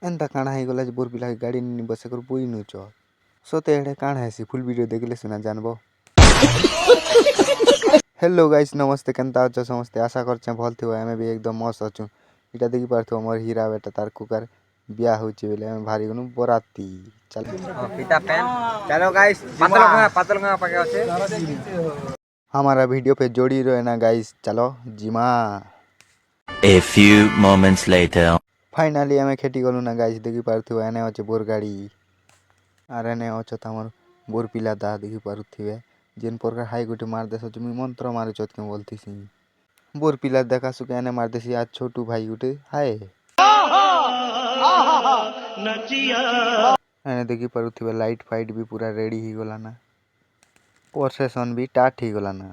एंता काଣା ହେଇଗଲା ଯେ ବୋର୍ ପିଲା ଗାଡ଼ି ନି ବସେ कर बुई नुच सोते एड़े काଣା हेसी फुल वीडियो देखले सुना जानबो। हेलो गाइस नमस्ते केनता अछ समस्ते आशा करछे भल थिबो एमे भी एकदम मस्त अछु। इटा देखि पारथो मोर हीरा बेटा तार कुकर बिया होची बेले हम भारी गनु बराती चल पिता पेन चलो गाइस पातल पाके আছে हमारा वीडियो पे जोड़ी रहे ना गाइस चलो जिमा। A few moments later. Finally हमें खेती गलु ना गाइस देखि पारथो एने अछि बोर गाड़ी आर एने अछि तमर बोर पिला दा देखि पारुथिबे जेन प्रकार हाई गुटे मार देस तुम मंत्र मारे चत के बोलथिसी बोर पिला देखा सुके एने मार देसी आज छोटू भाई गुटे हाय एने देखि पारुथिबे लाइट फाइट भी पूरा रेडी ही गला ना प्रोसेसन भी स्टार्ट ही गला ना।